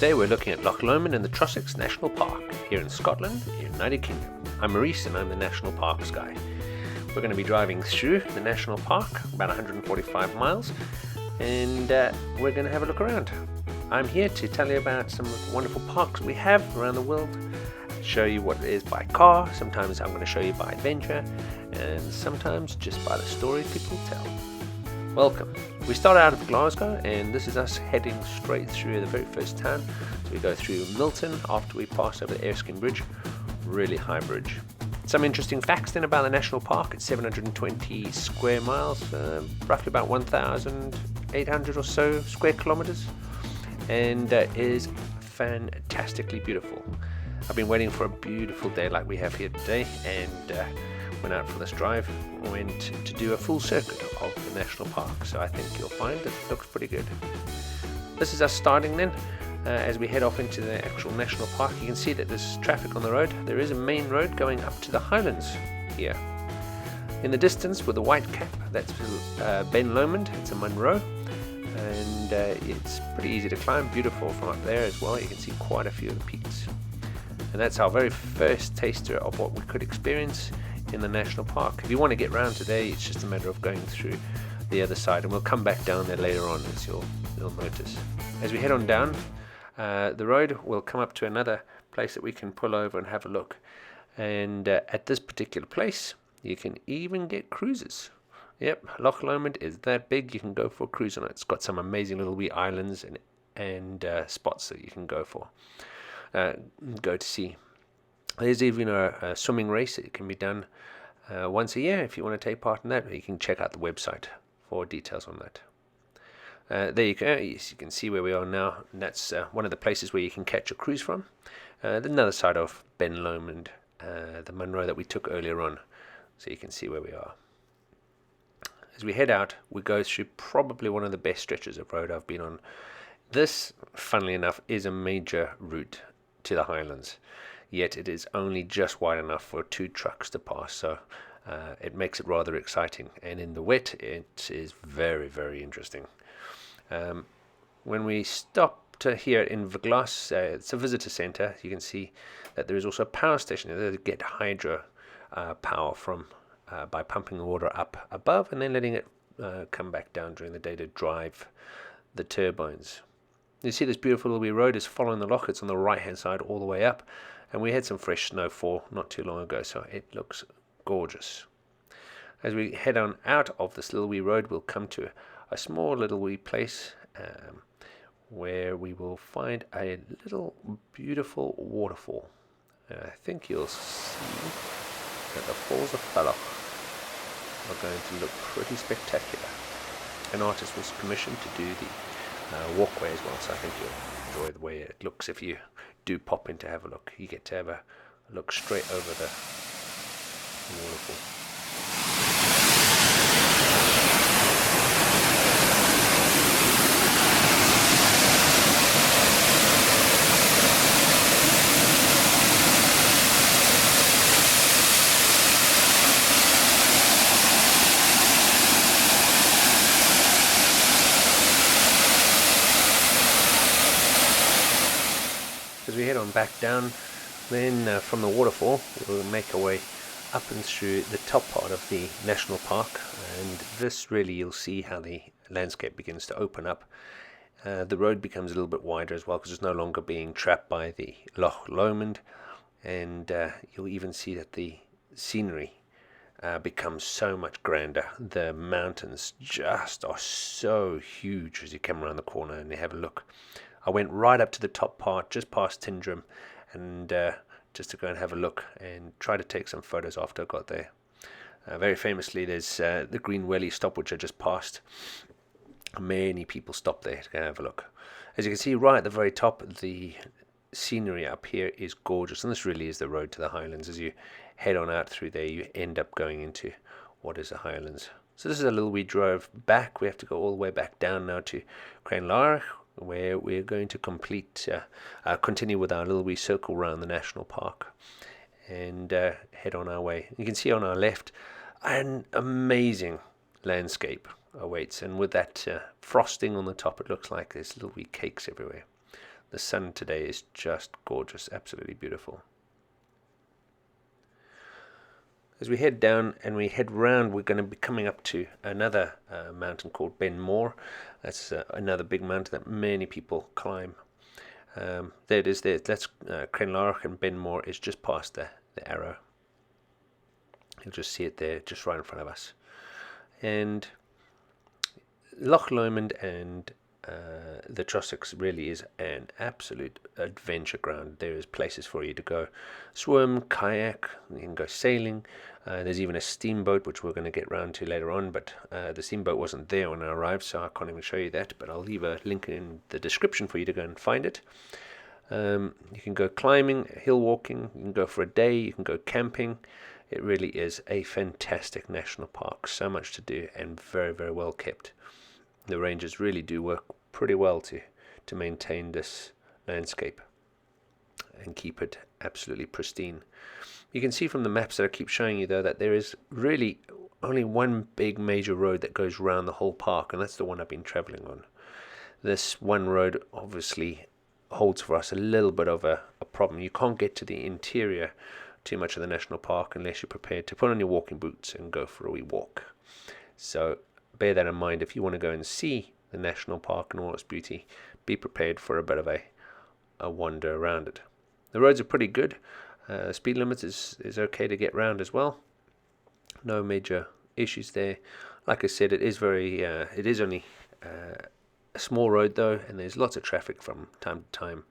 Today we're looking at Loch Lomond in the Trossachs National Park here in Scotland, United Kingdom. I'm Maurice and I'm the National Parks guy. We're going to be driving through the National Park, about 145 miles, and we're going to have a look around. I'm here to tell you about some of the wonderful parks we have around the world, show you what it is by car, sometimes I'm going to show you by adventure, and sometimes just by the story people tell. Welcome. We start out of Glasgow and this is us heading straight through the very first town. So we go through Milton after we pass over the Erskine Bridge, really high bridge. Some interesting facts then about the national park. It's 720 square miles, roughly about 1,800 or so square kilometers, and is fantastically beautiful. I've been waiting for a beautiful day like we have here today, and went out for this drive, went to do a full circuit of the national park, so I think you'll find it looks pretty good. This is us starting then. As we head off into the actual national park, you can see that there's traffic on the road. There is a main road going up to the Highlands here. In the distance with the white cap, that's Ben Lomond, it's a Munro, and it's pretty easy to climb, beautiful from up there as well. You can see quite a few of the peaks. And that's our very first taster of what we could experience in the national park. If you want to get round today, it's just a matter of going through the other side, and we'll come back down there later on, as you'll notice. As we head on down the road, we'll come up to another place that we can pull over and have a look, and at this particular place you can even get cruises. Yep, Loch Lomond is that big, you can go for a cruise on it. It's got some amazing little wee islands and spots that you can go to see. There's even a swimming race that can be done once a year. If you want to take part in that, you can check out the website for details on that. There you go. Yes, you can see where we are now, and that's one of the places where you can catch a cruise from. The other side of Ben Lomond, the Munro that we took earlier on, so you can see where we are. As we head out, we go through probably one of the best stretches of road I've been on. This, funnily enough, is a major route to the Highlands, yet it is only just wide enough for 2 trucks to pass, so it makes it rather exciting, and in the wet it is very, very interesting. When we stop here at Inveruglas, it's a visitor centre. You can see that there is also a power station there to get hydro power from by pumping the water up above and then letting it come back down during the day to drive the turbines. You see this beautiful little wee road is following the loch. It's on the right hand side all the way up, and we had some fresh snowfall not too long ago, so it looks gorgeous. As we head on out of this little wee road, we'll come to a small little wee place where we will find a little beautiful waterfall. I think you'll see that the falls of Falloch are going to look pretty spectacular. An artist was commissioned to do the walkway as well, so I think you'll enjoy the way it looks. If you do pop in to have a look, you get to have a look straight over the waterfall. As we head on back down, then from the waterfall, we'll make our way up and through the top part of the national park, and this really you'll see how the landscape begins to open up. The road becomes a little bit wider as well because it's no longer being trapped by the Loch Lomond, and you'll even see that the scenery becomes so much grander. The mountains just are so huge as you come around the corner and you have a look. I went right up to the top part, just past Tindrum, and just to go and have a look and try to take some photos after I got there. Very famously, there's the Green Welly stop, which I just passed. Many people stop there to go and have a look. As you can see right at the very top, the scenery up here is gorgeous, and this really is the road to the Highlands. As you head on out through there, you end up going into what is the Highlands. So this is a little we drove back. We have to go all the way back down now to Cranlarich, where we're going to continue with our little wee circle around the national park and head on our way. You can see on our left an amazing landscape awaits, and with that frosting on the top, it looks like there's little wee cakes everywhere. The sun today is just gorgeous, absolutely beautiful. As we head down and we head round, we're going to be coming up to another mountain called Ben More. That's another big mountain that many people climb. There it is there. That's Crenlarach, and Ben More is just past the arrow. You'll just see it there, just right in front of us. And Loch Lomond and the Trossachs really is an absolute adventure ground. There is places for you to go swim, kayak, you can go sailing. There's even a steamboat, which we're going to get round to later on, but the steamboat wasn't there when I arrived, so I can't even show you that, but I'll leave a link in the description for you to go and find it. You can go climbing, hill walking, you can go for a day, you can go camping. It really is a fantastic national park, so much to do and very, very well kept. The rangers really do work pretty well to maintain this landscape and keep it absolutely pristine. You can see from the maps that I keep showing you, though, that there is really only one big major road that goes around the whole park, and that's the one I've been traveling on. This one road obviously holds for us a little bit of a problem. You can't get to the interior too much of the national park unless you're prepared to put on your walking boots and go for a wee walk. So bear that in mind. If you want to go and see the national park and all its beauty, be prepared for a bit of a wander around it. The roads are pretty good. Speed limit is okay to get round as well. No major issues there. Like I said, it is only a small road though, and there's lots of traffic from time to time,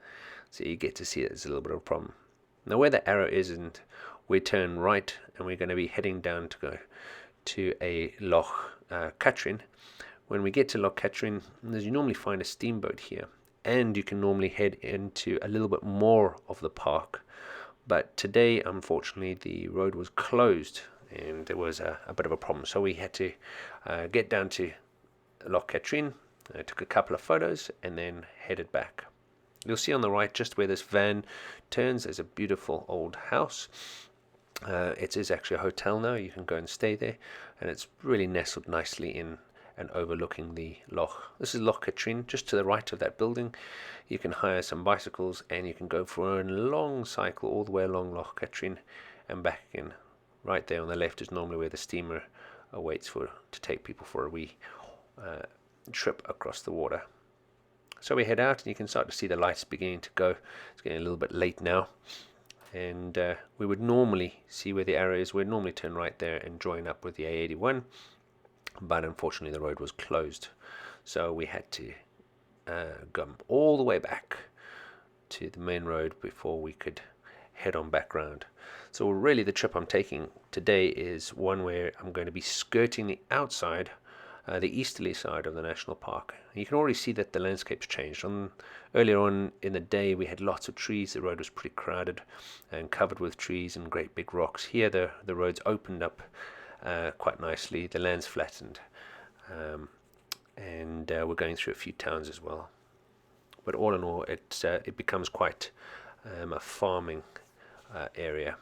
so you get to see it as a little bit of a problem. Now where the arrow is, and we turn right, and we're going to be heading down to go to a Loch Katrine. When we get to Loch Katrine, you normally find a steamboat here, and you can normally head into a little bit more of the park. But today, unfortunately, the road was closed, and there was a bit of a problem. So we had to get down to Loch Katrine. I took a couple of photos and then headed back. You'll see on the right, just where this van turns, there's a beautiful old house. It is actually a hotel now. You can go and stay there, and it's really nestled nicely in and overlooking the loch. This is Loch Katrine, just to the right of that building. You can hire some bicycles, and you can go for a long cycle all the way along Loch Katrine and back again. Right there on the left is normally where the steamer awaits to take people for a wee trip across the water. So we head out, and you can start to see the lights beginning to go. It's getting a little bit late now, and we would normally see where the arrow is. We'd normally turn right there and join up with the A81, but unfortunately the road was closed, so we had to go all the way back to the main road before we could head on back round. So really the trip I'm taking today is one where I'm going to be skirting the outside, the easterly side of the national park. You can already see that the landscape's changed. Earlier on in the day we had lots of trees. The road was pretty crowded and covered with trees and great big rocks. Here the roads opened up quite nicely. The land's flattened, and we're going through a few towns as well. But all in all, it becomes quite a farming area.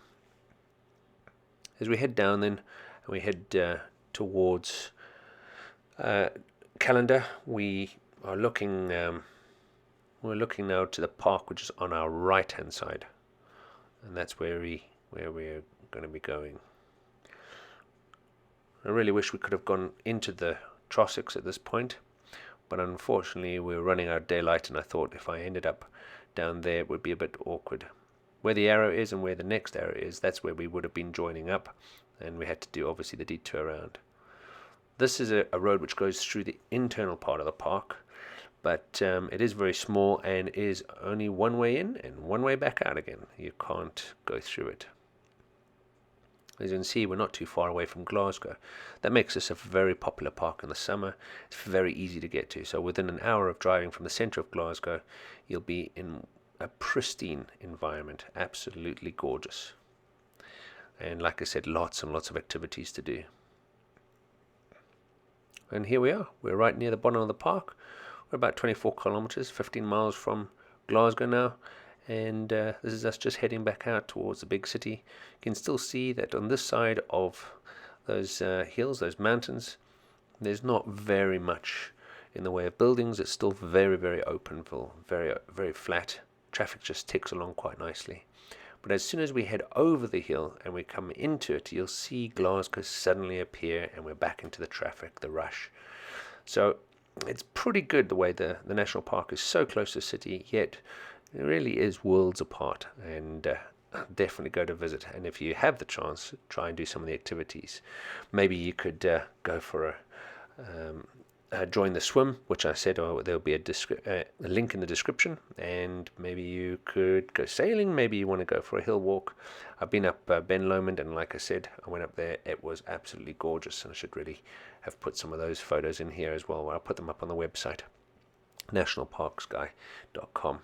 As we head down, then we head towards Calendar. We are looking. We're looking now to the park, which is on our right-hand side, and that's where we're going to be going. I really wish we could have gone into the Trossachs at this point, but unfortunately we're running out of daylight, and I thought if I ended up down there it would be a bit awkward. Where the arrow is and where the next arrow is, that's where we would have been joining up, and we had to do obviously the detour around. This is a road which goes through the internal part of the park, but it is very small and is only one way in and one way back out again. You can't go through it. As you can see, we're not too far away from Glasgow. That makes this a very popular park in the summer. It's very easy to get to. So within an hour of driving from the centre of Glasgow, you'll be in a pristine environment. Absolutely gorgeous. And like I said, lots and lots of activities to do. And here we are. We're right near the bottom of the park. We're about 24 kilometres, 15 miles from Glasgow now. And this is us just heading back out towards the big city. You can still see that on this side of those hills, those mountains, there's not very much in the way of buildings. It's still very, very openville, very, very flat. Traffic just ticks along quite nicely. But as soon as we head over the hill and we come into it, you'll see Glasgow suddenly appear, and we're back into the traffic, the rush. So it's pretty good the way the national park is so close to the city, yet it really is worlds apart, and definitely go to visit. And if you have the chance, try and do some of the activities. Maybe you could go for join the swim, which I said there'll be a link in the description, and maybe you could go sailing. Maybe you want to go for a hill walk. I've been up Ben Lomond, and like I said, I went up there. It was absolutely gorgeous, and I should really have put some of those photos in here as well. I'll put them up on the website, nationalparksguy.com.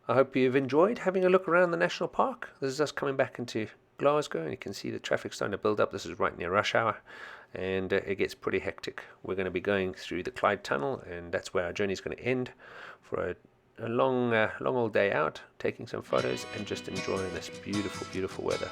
I hope you've enjoyed having a look around the national park. This is us coming back into Glasgow, and you can see the traffic starting to build up. This is right near rush hour, and it gets pretty hectic. We're going to be going through the Clyde Tunnel, and that's where our journey is going to end for a long old day out, taking some photos and just enjoying this beautiful, beautiful weather.